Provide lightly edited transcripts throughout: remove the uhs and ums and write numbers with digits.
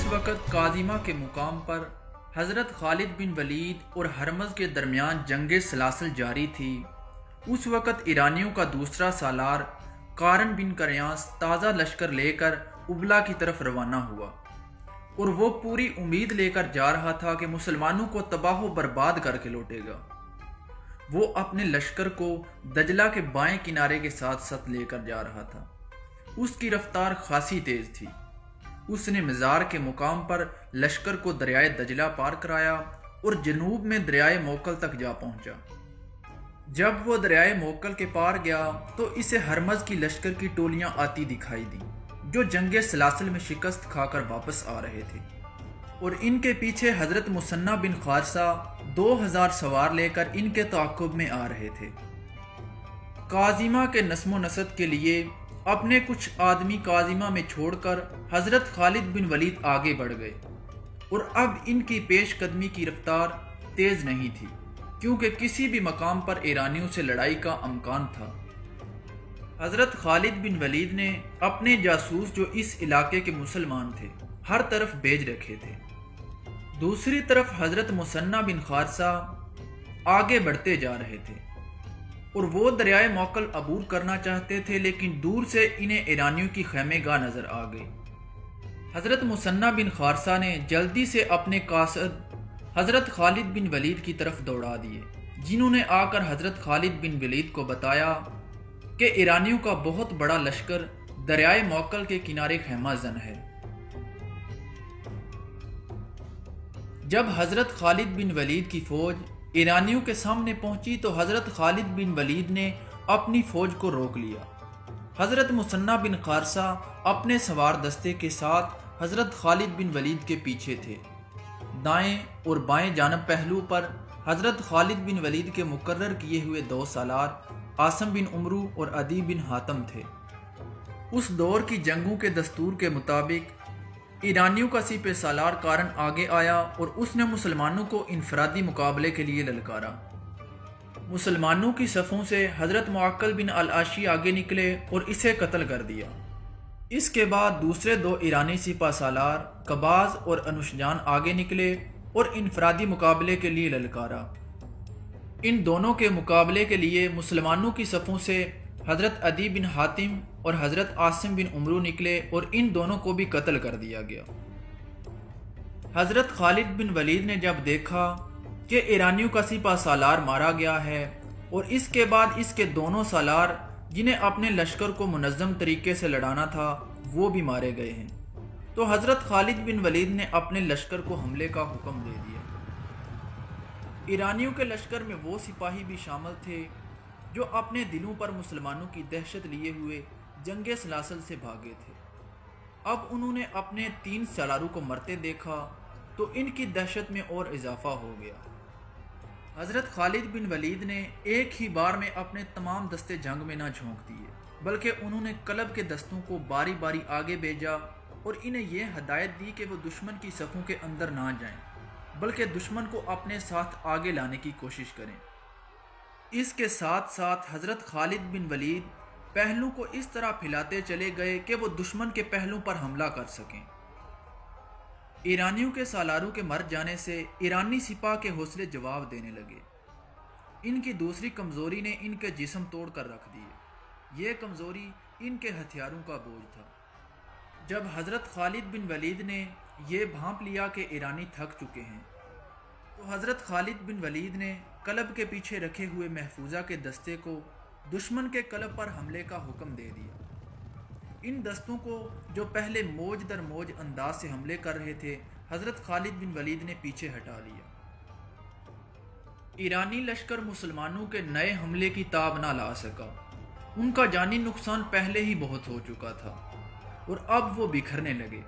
جس وقت کاظمہ کے مقام پر حضرت خالد بن ولید اور ہرمز کے درمیان جنگ سلاسل جاری تھی، اس وقت ایرانیوں کا دوسرا سالار قارن بن کریانس تازہ لشکر لے کر ابلا کی طرف روانہ ہوا، اور وہ پوری امید لے کر جا رہا تھا کہ مسلمانوں کو تباہ و برباد کر کے لوٹے گا۔ وہ اپنے لشکر کو دجلہ کے بائیں کنارے کے ساتھ ساتھ لے کر جا رہا تھا۔ اس کی رفتار خاصی تیز تھی۔ اس نے مزار کے مقام پر لشکر کو دریائے دجلہ پار کرایا اور جنوب میں دریائے موکل تک جا پہنچا۔ جب وہ دریائے موکل کے پار گیا تو اسے ہرمز کی لشکر کی ٹولیاں آتی دکھائی دیں، جو جنگ سلاسل میں شکست کھا کر واپس آ رہے تھے، اور ان کے پیچھے حضرت مثنہ بن خارثہ 2000 سوار لے کر ان کے تعاقب میں آ رہے تھے۔ کاظمہ کے نظم و نسق کے لیے اپنے کچھ آدمی کاظمہ میں چھوڑ کر حضرت خالد بن ولید آگے بڑھ گئے، اور اب ان کی پیش قدمی کی رفتار تیز نہیں تھی، کیونکہ کسی بھی مقام پر ایرانیوں سے لڑائی کا امکان تھا۔ حضرت خالد بن ولید نے اپنے جاسوس جو اس علاقے کے مسلمان تھے ہر طرف بھیج رکھے تھے۔ دوسری طرف حضرت مثنہ بن خارثہ آگے بڑھتے جا رہے تھے، اور وہ دریائے موکل عبور کرنا چاہتے تھے، لیکن دور سے انہیں ایرانیوں کی خیمے گاہ نظر آ گئی۔ حضرت مثنہ بن خارثہ نے جلدی سے اپنے قاصد حضرت خالد بن ولید کی طرف دوڑا دیے، جنہوں نے آ کر حضرت خالد بن ولید کو بتایا کہ ایرانیوں کا بہت بڑا لشکر دریائے موکل کے کنارے خیمہ زن ہے۔ جب حضرت خالد بن ولید کی فوج ایرانیوں کے سامنے پہنچی تو حضرت خالد بن ولید نے اپنی فوج کو روک لیا۔ حضرت مثنہ بن خارثہ اپنے سوار دستے کے ساتھ حضرت خالد بن ولید کے پیچھے تھے۔ دائیں اور بائیں جانب پہلو پر حضرت خالد بن ولید کے مقرر کیے ہوئے 2 سالار عاصم بن عمرو اور عدی بن حاتم تھے۔ اس دور کی جنگوں کے دستور کے مطابق ایرانیوں کا سپہ سالار قارن آگے آیا اور اس نے مسلمانوں کو انفرادی مقابلے کے لیے للکارا۔ مسلمانوں کی صفوں سے حضرت معقل بن العاشی آگے نکلے اور اسے قتل کر دیا۔ اس کے بعد دوسرے 2 ایرانی سپہ سالار قباز اور انوشجان آگے نکلے اور انفرادی مقابلے کے لیے للکارا۔ ان دونوں کے مقابلے کے لیے مسلمانوں کی صفوں سے حضرت عدی بن حاتم اور حضرت عاصم بن عمرو نکلے اور ان دونوں کو بھی قتل کر دیا گیا۔ حضرت خالد بن ولید نے جب دیکھا کہ ایرانیوں کا سپہ سالار مارا گیا ہے اور اس کے بعد اس کے دونوں سالار جنہیں اپنے لشکر کو منظم طریقے سے لڑانا تھا وہ بھی مارے گئے ہیں، تو حضرت خالد بن ولید نے اپنے لشکر کو حملے کا حکم دے دیا۔ ایرانیوں کے لشکر میں وہ سپاہی بھی شامل تھے جو اپنے دلوں پر مسلمانوں کی دہشت لیے ہوئے جنگ سلاسل سے بھاگے تھے۔ اب انہوں نے اپنے 3 سالاروں کو مرتے دیکھا تو ان کی دہشت میں اور اضافہ ہو گیا۔ حضرت خالد بن ولید نے ایک ہی بار میں اپنے تمام دستے جنگ میں نہ جھونک دیے، بلکہ انہوں نے قلب کے دستوں کو باری باری آگے بھیجا اور انہیں یہ ہدایت دی کہ وہ دشمن کی صفوں کے اندر نہ جائیں، بلکہ دشمن کو اپنے ساتھ آگے لانے کی کوشش کریں۔ اس کے ساتھ ساتھ حضرت خالد بن ولید پہلو کو اس طرح پھیلاتے چلے گئے کہ وہ دشمن کے پہلو پر حملہ کر سکیں۔ ایرانیوں کے سالاروں کے مر جانے سے ایرانی سپاہ کے حوصلے جواب دینے لگے۔ ان کی دوسری کمزوری نے ان کے جسم توڑ کر رکھ دیے۔ یہ کمزوری ان کے ہتھیاروں کا بوجھ تھا۔ جب حضرت خالد بن ولید نے یہ بھانپ لیا کہ ایرانی تھک چکے ہیں، تو حضرت خالد بن ولید نے قلب کے پیچھے رکھے ہوئے محفوظہ کے دستے کو دشمن کے قلب پر حملے کا حکم دے دیا۔ ان دستوں کو جو پہلے موج در موج انداز سے حملے کر رہے تھے، حضرت خالد بن ولید نے پیچھے ہٹا لیا۔ ایرانی لشکر مسلمانوں کے نئے حملے کی تاب نہ لا سکا۔ ان کا جانی نقصان پہلے ہی بہت ہو چکا تھا اور اب وہ بکھرنے لگے۔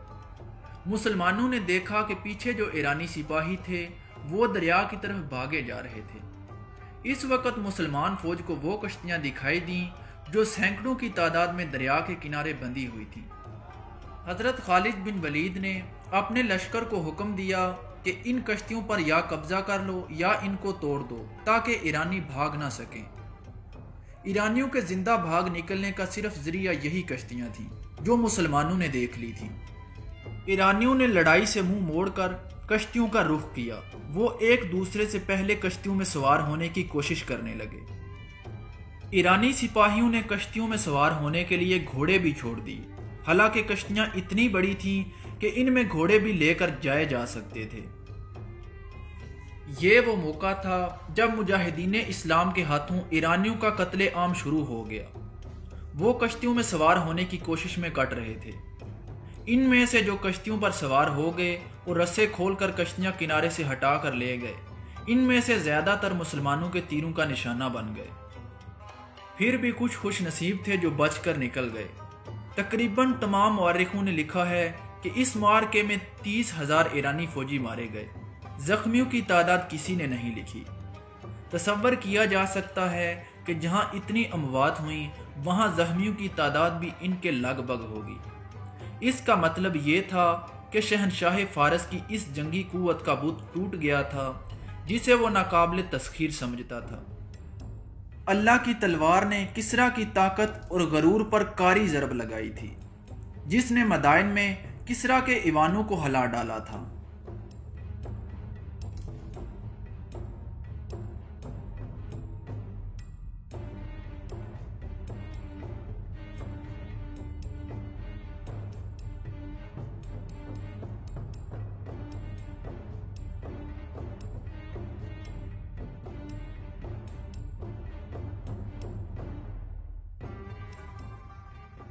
مسلمانوں نے دیکھا کہ پیچھے جو ایرانی سپاہی تھے وہ دریا کی طرف بھاگے جا رہے تھے۔ اس وقت مسلمان فوج کو وہ کشتیاں دکھائی دیں جو سینکڑوں کی تعداد میں دریا کے کنارے بندھی ہوئی تھیں۔ حضرت خالد بن ولید نے اپنے لشکر کو حکم دیا کہ ان کشتیوں پر یا قبضہ کر لو یا ان کو توڑ دو تاکہ ایرانی بھاگ نہ سکیں۔ ایرانیوں کے زندہ بھاگ نکلنے کا صرف ذریعہ یہی کشتیاں تھیں جو مسلمانوں نے دیکھ لی تھیں۔ ایرانیوں نے لڑائی سے منہ موڑ کر کشتیوں کا رخ کیا۔ وہ ایک دوسرے سے پہلے کشتیوں میں سوار ہونے کی کوشش کرنے لگے۔ ایرانی سپاہیوں نے کشتیوں میں سوار ہونے کے لیے گھوڑے بھی چھوڑ دی، حالانکہ کشتیاں اتنی بڑی تھیں کہ ان میں گھوڑے بھی لے کر جائے جا سکتے تھے۔ یہ وہ موقع تھا جب مجاہدین اسلام کے ہاتھوں ایرانیوں کا قتل عام شروع ہو گیا۔ وہ کشتیوں میں سوار ہونے کی کوشش میں کٹ رہے تھے۔ ان میں سے جو کشتیوں پر سوار ہو گئے اور رسے کھول کر کشتیاں کنارے سے ہٹا کر لے گئے، ان میں سے زیادہ تر مسلمانوں کے تیروں کا نشانہ بن گئے۔ پھر بھی کچھ خوش نصیب تھے جو بچ کر نکل گئے۔ تقریباً تمام مورخوں نے لکھا ہے کہ اس معرکے میں 30,000 ایرانی فوجی مارے گئے۔ زخمیوں کی تعداد کسی نے نہیں لکھی۔ تصور کیا جا سکتا ہے کہ جہاں اتنی اموات ہوئیں وہاں زخمیوں کی تعداد بھی ان کے لگ بھگ ہوگی۔ اس کا مطلب یہ تھا کہ شہنشاہ فارس کی اس جنگی قوت کا بت ٹوٹ گیا تھا جسے وہ ناقابل تسخیر سمجھتا تھا۔ اللہ کی تلوار نے کسریٰ کی طاقت اور غرور پر کاری ضرب لگائی تھی، جس نے مدائن میں کسریٰ کے ایوانوں کو ہلا ڈالا تھا۔